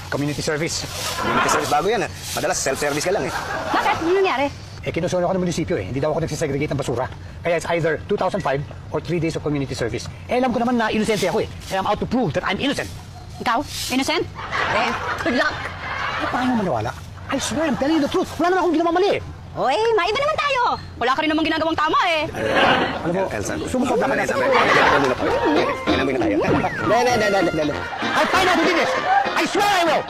Community service. Community service bago yan, ha? Madalas self-service ka lang, eh. Bakit? Ano nangyari? Kinusuhan ako ng munisipyo, eh. Hindi daw ako nagsisegregate ng basura. Kaya it's either 2005 or 3 days of community service. Alam ko naman na inosente ako, eh. Kaya I'm out to prove that I'm innocent. Ikaw? Innocent? Good luck. Paano mo maniwala? I swear, I'm telling you the truth. Wala naman akong ginawa mali, eh. Oy, maiba naman tayo. Wala ka rin namang ginagawang tama, eh. Alam mo, Elsa, sumusobra ka na. Kailan mo na tayo. I'll find out who did this. I swear I will.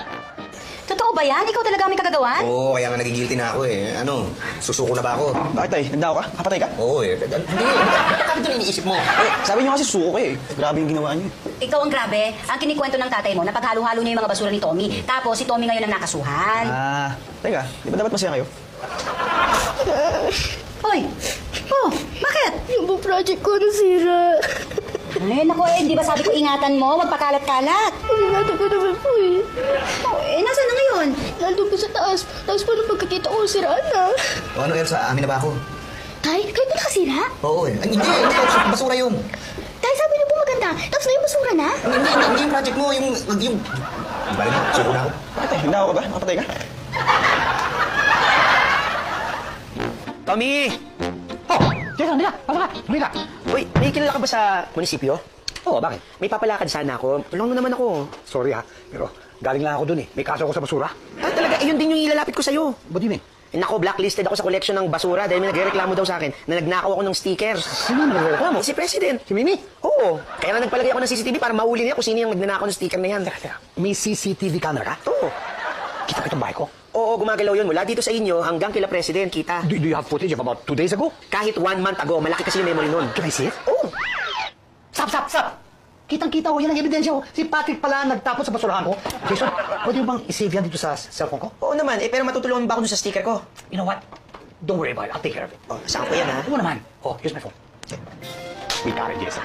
Totoo ba yan? Ikaw talaga may kagagawan? Oo, kaya nga nagigilty na ako, eh. Ano, susuko na ba ako? Bakit tay? Nagdao ka? Kapatay ka? Oo, eh. Hindi, bakit ito iniisip mo? Sabi niyo kasi suko ka eh. Grabe yung ginawa niyo. Ikaw ang grabe. Ang kinikwento ng tatay mo, napaghalo-halo niya yung mga basura ni Tommy. Tapos si Tommy ngayon ang nakasuhan. Teka, di ba dapat masaya kayo? Hoy! Oh, bakit? Yung project ko nasira. Eh, naku eh, di ba sabi ko ingatan mo, magpakalat-kalat? Ingatan ko naman po eh. Oh, eh, nasaan na ngayon? Nandun po sa taas. Tapos po nung pagkakita ko, siraan na. O ano, Elsa, amin na ba ako? Tay, kayo ba nakasira? Oo, eh. Ay, hindi, basura yun. Tay, sabi niyo po maganda. Tapos na yung basura na? Hindi yung project mo, yung... Balik mo, suko na ako. Bakit tay? Nagdao ka ba? Kapatay ka? Tommy! Oh, Jason, hindi ka. Pasok ka. Hindi ka. Uy, may kilala ka ba sa munisipyo? Oo, bakit? May papalakad sana ako. Tulungan mo naman ako. Sorry, ha. Pero galing lang ako dun, eh. May kaso ako sa basura. Talaga, yun din yung ilalapit ko sa'yo. What do you mean? Nako, blacklisted ako sa collection ng basura dahil may nagreklamo daw sa akin na nagnakaw ako ng stickers. Sino nagreklamo? Si President. Si Mimi? Oo. Kaya nga nagpalagay ako ng CCTV para mahuli niya kung sino yung nagnanakaw ng sticker na yan. May CCTV camera ka? Oo. Kita ko itong bahay ko. Oo, gumagalaw yun. Mula dito sa inyo hanggang kila President, kita. Do you have footage of about 2 days ago? Kahit 1 month ago, malaki kasi yung memory nun. Can I see it? Oo. Stop! Kitang-kita ko, yan ang ebidensya ko. Si Patrick pala nagtapon sa basurahan ko. Jason, pwede mo bang isave yan dito sa cellphone ko? Oo naman, pero matutulungan ba ako dun sa sticker ko? You know what? Don't worry about it. I'll take care of it. Oh, saan ko yan, ha? Oo naman. Oh, here's my phone. We got it, Jason.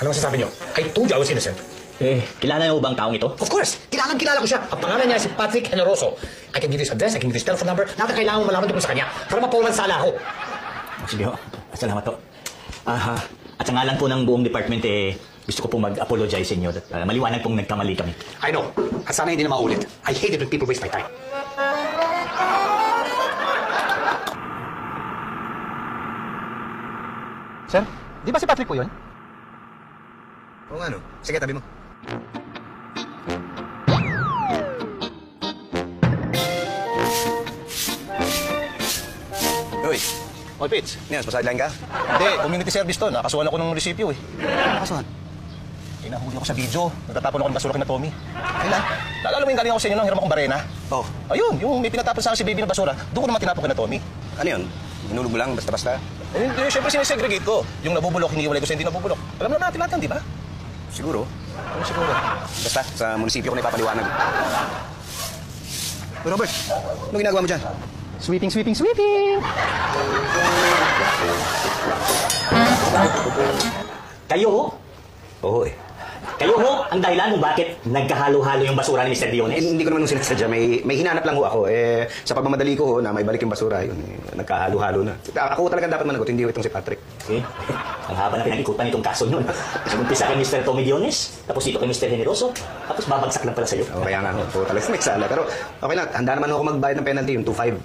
Ano masasabi niyo? I told you I was innocent. Kilala niyo bang taong ito? Of course, kilala ko siya. Ang pangalan niya si Patrick Generoso. I can give you his address, I can give you his telephone number. Lahat na kailangan mo malaman tungkol sa kanya para mapawalan sala ako. Sige ho. Salamat ho. At sa ngalan po ng buong department, gusto ko po mag-apologize sa inyo. Maliwanag pong nagkamali kami. I know. At sana hindi na maulit. I hate it when people waste my time. Sir, di ba si Patrick po yun? Oo nga, no? Sige, tabi mo. Uy, Oy, Pits. Nels, pa-sideline ka? Hindi, community service to. Nakasuhan ako ng munisipyo eh. Kasuhan? Nahuli ako sa video. Nagtatapon ako ng basura kina Tommy. Kailan? Naalala mo yung galing ako sa inyo nang hiram akong barena? Oh. Ayun, yung may pinatapon sa akin si baby ng basura. Doon ko naman tinapon kina Tommy. Ano yun? Hinulog mo lang, basta-basta? Eh, syempre sinesegregate ko. Yung nabubulok, hindi walay ko sa hindi nabubulok. Alam na natin lahat yan, di ba? Siguro. Ano siguro? Basta, sa munisipyo ko na ipapaliwanag. Uy, Robert, ano ginagawa mo dyan? Sweeping! Kayo ho? Oo eh. Kayo ho ang dahilan kung bakit nagkahalo-halo yung basura ni Mr. Diones? Hindi ko naman nung sinasadya. May hinanap lang ho ako. Sa pagmamadali ko ho, na may balik yung basura, yun, nagkahalo-halo na. Ako talagang dapat managot, hindi ho itong si Patrick. Ang haba na pinag-ikutan itong kaso nyo. Umpisa kay Mr. Tommy Diones, tapos dito kay Mr. Generoso, tapos babagsak lang pala sa'yo. Kaya nga ho, talagang may sala. Pero okay lang, handa naman ako magbayad ng penalty, yung 2,500.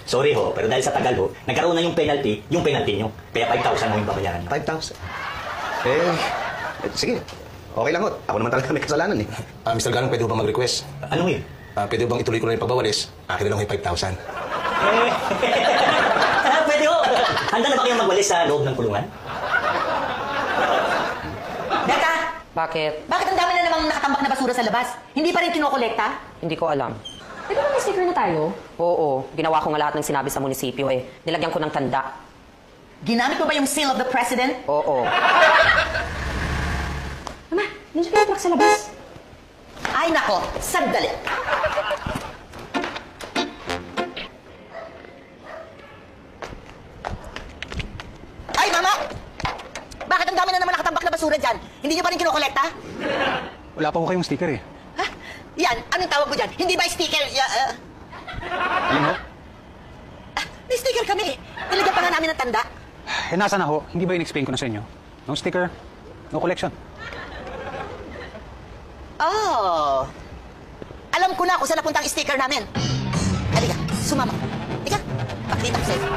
Sorry ho, pero dahil sa tagal ho, nagkaroon na yung penalty nyo. Kaya 5,000 mo yung babayaran nyo. 5,000? Sige. Okay lang ho. Ako naman talaga may kasalanan eh. Mr. Ganong, pwede ho bang mag-request? Ano yun? Pwede ho bang ituloy ko na yung pagbawalis? Akin na lang yung 5,000. Pwede ho. Handa na ba kayong magwalis sa loob ng kulungan? Beka! Bakit? Bakit ang dami na namang nakatambak na basura sa labas? Hindi pa rin kinokolekta? Hindi ko alam. Di ba may sticker na tayo? Oo, ginawa ko nga lahat ng sinabi sa munisipyo eh. Nilagyan ko ng tanda. Ginamit mo ba yung seal of the president? Oo. Mama, nandiyan kayo truck sa labas. Ay nako, sandali. Ay mama! Bakit ang dami na naman nakatambak na basura dyan? Hindi niyo pa rin kinokolekta? Wala pa ko kayong sticker eh. Ha? Yan, anong tawag mo dyan? Hindi ba sticker? Yun ho? May sticker kami. Nilagyan pa nga namin ng tanda. Nasa na ho? Hindi ba in-explain ko na sa inyo? No sticker, no collection. Oh. Alam ko na kung saan napunta ang sticker namin. Halika, sumama. Halika, pakita ko sa'yo.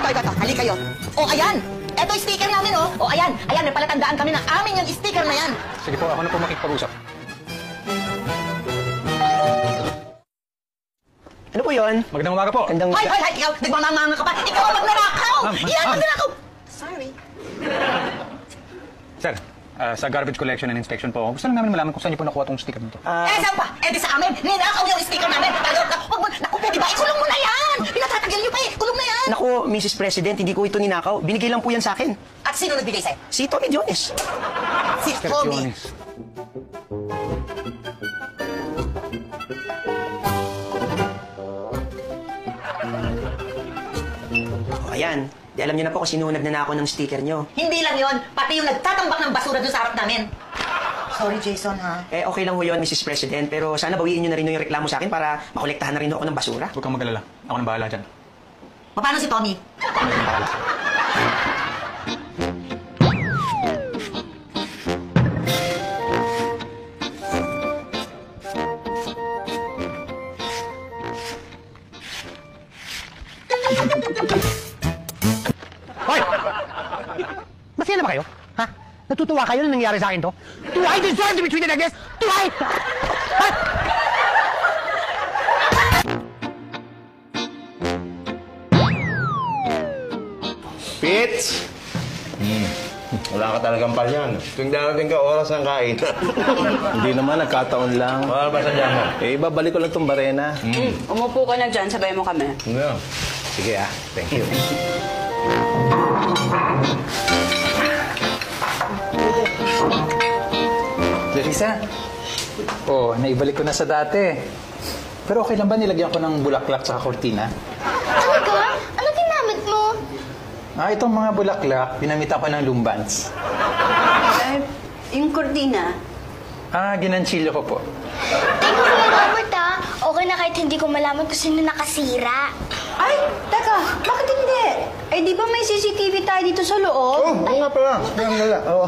Ito. Halika kayo. Oh, ayan. Ito yung sticker namin, oh. Oh, ayan. Ayan, may palatandaan kami na amin yung sticker na yan. Sige po, ako na po makikipag-usap. Ano po yun? Magandang umaga po. Gandang... Hay! Ikaw, nagmamanga ka pa. Ikaw ang magnanakaw! Ma'am, Yan, ma'am. magnanakaw! Sorry. Sir, sa garbage collection and inspection po, gusto lang namin malaman kung saan niyo po nakuha tong sticker nito. Saan pa? Eh, di sa amin. Ninakaw yung sticker namin. Huwag mo, naku, pwede ba? Ikulong mo na yan! Pinatatagal niyo pa eh. Kulong na yan. Naku, Mrs. President, hindi ko ito ninakaw. Binigay lang po yan sa akin. At sino nagbigay sa'yo? Si Tommy Jones. Si Tommy. Jones. O, ayan. Di alam niyo na po kung sino nagnanakaw ng sticker niyo. Hindi lang yon, pati yung nagtatambak ng basura doon sa harap namin. Sorry, Jason, ha? Eh, okay lang ho yun, Mrs. President. Pero sana bawiin niyo na rin yung reklamo sa akin para makolektahan na rin ako ng basura. Huwag kang mag-alala. Ako nang bahala dyan. Paano si Tommy? Hoy! Masaya na ba kayo? Ha? Natutuwa kayo na nangyari sa akin to? Do I deserve to be treated like this? Do I? Ha? Pits! Wala ka talagang palyan. Tuwing darating ka, oras ng kain. Hindi naman, nagkataon lang. Wala ba sadya mo? Eh, babalik ko lang itong barena. Umupo ka na dyan, sabay mo kami. Yeah. Sige thank you. Larissa, naibalik ko na sa dati. Pero okay lang ba nilagyan ko ng bulaklak sa kortina? Talaga? Ano ginamit mo? Itong mga bulaklak, pinamitan ko ng lumbans. Yung kortina. Ginanchilyo ko po. Thank you, Kuya Robert, ha? Okay na kahit hindi ko malaman kung sino nakasira. Ay, teka, bakit hindi? Eh, di ba may CCTV tayo dito sa loob? Oo nga pala. Oo.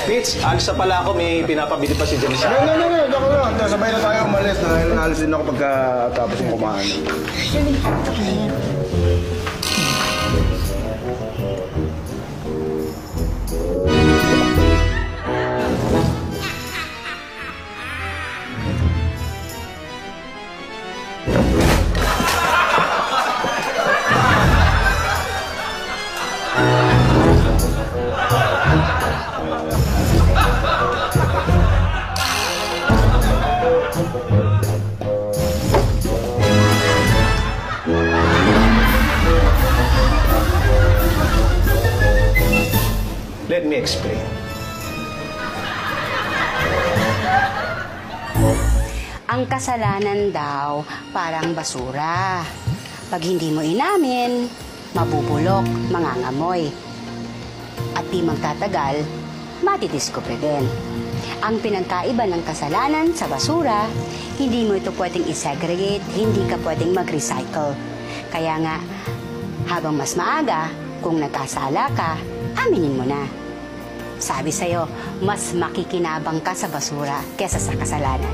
Pits, alis na pala ako. May pinapabili pa si Janice. No. Ako lang. Sabay na tayo umalis. Naalis din ako pagkatapos ng kumain. Let me explain. Ang kasalanan daw parang basura. Pag hindi mo inamin, mabubulok, mangangamoy. At di magtatagal, matidiscover din. Ang pinagkaiba ng kasalanan sa basura, hindi mo ito pwedeng isegregate, hindi ka pwedeng mag-recycle. Kaya nga, habang mas maaga, kung nagkasala ka, aminin mo na. Sabi sa'yo, mas makikinabang ka sa basura kesa sa kasalanan.